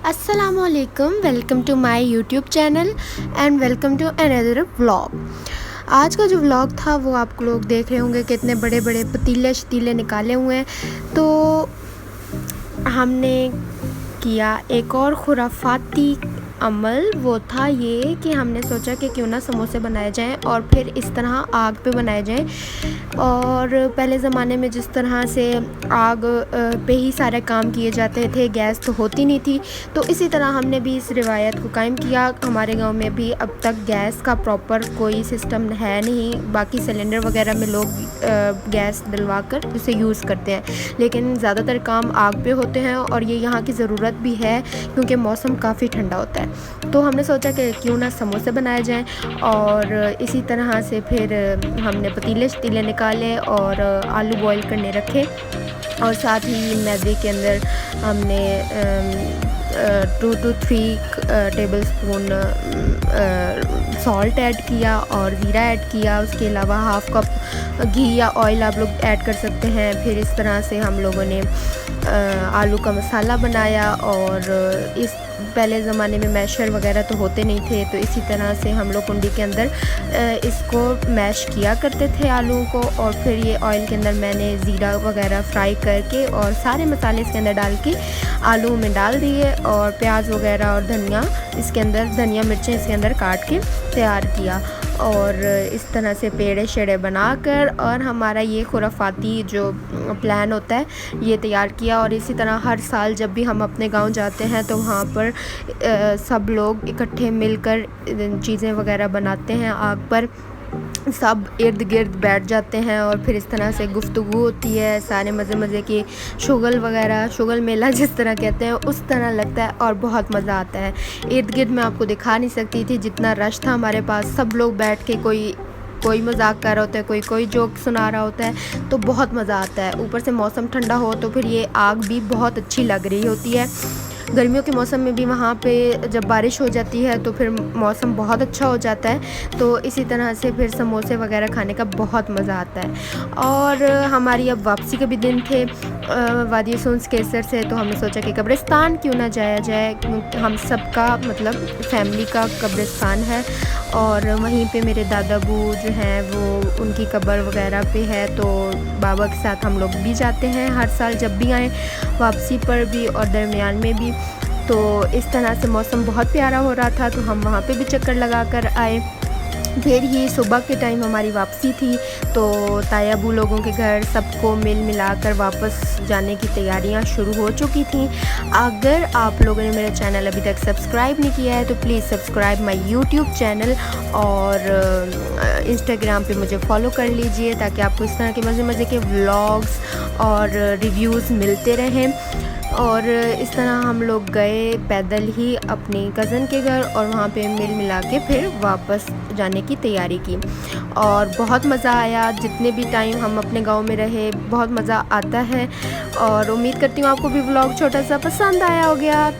अस्सलामुअलैकुम, welcome to my YouTube channel and welcome to another vlog. आज का जो व्लॉग था वो आप लोग देख रहे होंगे कितने बड़े बड़े पतीले शतीले निकाले हुए हैं। तो हमने किया एक और खुराफाती अमल, वो था ये कि हमने सोचा कि क्यों ना समोसे बनाए जाएं और फिर इस तरह आग पे बनाए जाएं। और पहले ज़माने में जिस तरह से आग पे ही सारे काम किए जाते थे, गैस तो होती नहीं थी, तो इसी तरह हमने भी इस रिवायत को कायम किया। हमारे गांव में भी अब तक गैस का प्रॉपर कोई सिस्टम है नहीं, बाकी सिलेंडर वगैरह में लोग गैस डलवा कर उसे यूज़ करते हैं, लेकिन ज़्यादातर काम आग पे होते हैं और ये यहाँ की ज़रूरत भी है क्योंकि मौसम काफ़ी ठंडा होता है। तो हमने सोचा कि क्यों ना समोसे बनाए जाएं और इसी तरह से फिर हमने पतीले शतीले निकाले और आलू बॉईल करने रखे और साथ ही मैदे के अंदर हमने 2 to 3 table spoon salt add किया और ज़ीरा ऐड किया। उसके अलावा हाफ़ कप घी या ऑयल आप लोग ऐड कर सकते हैं। फिर इस तरह से हम लोगों ने आलू का मसाला बनाया और इस पहले ज़माने में मैशर वगैरह तो होते नहीं थे, तो इसी तरह से हम लोग कुंडी के अंदर इसको मैश किया करते थे आलू को। और फिर ये ऑयल के अंदर मैंने ज़ीरा वगैरह फ्राई करके और सारे मसाले इसके अंदर डाल के आलू में डाल दिए और प्याज वगैरह और धनिया इसके अंदर, धनिया मिर्चें इसके अंदर काट के तैयार किया और इस तरह से पेड़े शेड़े बनाकर और हमारा ये खुराफाती जो प्लान होता है ये तैयार किया। और इसी तरह हर साल जब भी हम अपने गांव जाते हैं तो वहाँ पर सब लोग इकट्ठे मिलकर चीज़ें वगैरह बनाते हैं आग पर, सब इर्द गिर्द बैठ जाते हैं और फिर इस तरह से गुफ्तगू होती है, सारे मज़े की शुगल वगैरह, शुगल मेला जिस तरह कहते हैं उस तरह लगता है और बहुत मज़ा आता है। इर्द गिर्द मैं आपको दिखा नहीं सकती थी जितना रश था हमारे पास, सब लोग बैठ के कोई मजाक कर रहा होता है, कोई जोक सुना रहा होता है, तो बहुत मज़ा आता है। ऊपर से मौसम ठंडा हो तो फिर ये आग भी बहुत अच्छी लग रही होती है। गर्मियों के मौसम में भी वहाँ पे जब बारिश हो जाती है तो फिर मौसम बहुत अच्छा हो जाता है, तो इसी तरह से फिर समोसे वगैरह खाने का बहुत मज़ा आता है। और हमारी अब वापसी के भी दिन थे वादी सूंस केसर से, तो हमने सोचा कि कब्रिस्तान क्यों ना जाया जाए, क्योंकि हम सबका मतलब फैमिली का कब्रिस्तान है और वहीं पे मेरे दादा बू जो हैं वो उनकी कब्र वगैरह पे है, तो बाबा के साथ हम लोग भी जाते हैं हर साल जब भी आएँ, वापसी पर भी और दरमियान में भी। तो इस तरह से मौसम बहुत प्यारा हो रहा था तो हम वहाँ पे भी चक्कर लगा कर आए। फिर ये सुबह के टाइम हमारी वापसी थी, तो तायाबू लोगों के घर सबको मिलाकर वापस जाने की तैयारियां शुरू हो चुकी थी। अगर आप लोगों ने मेरा चैनल अभी तक सब्सक्राइब नहीं किया है तो please subscribe my YouTube channel और इंस्टाग्राम पे मुझे फॉलो कर लीजिए ताकि आपको इस तरह के मज़े के व्लॉग्स और रिव्यूज़ मिलते रहें। और इस तरह हम लोग गए पैदल ही अपनी कज़न के घर और वहाँ पे मिला के फिर वापस जाने की तैयारी की और बहुत मज़ा आया। जितने भी टाइम हम अपने गांव में रहे बहुत मज़ा आता है और उम्मीद करती हूँ आपको भी व्लॉग छोटा सा पसंद आया होगा।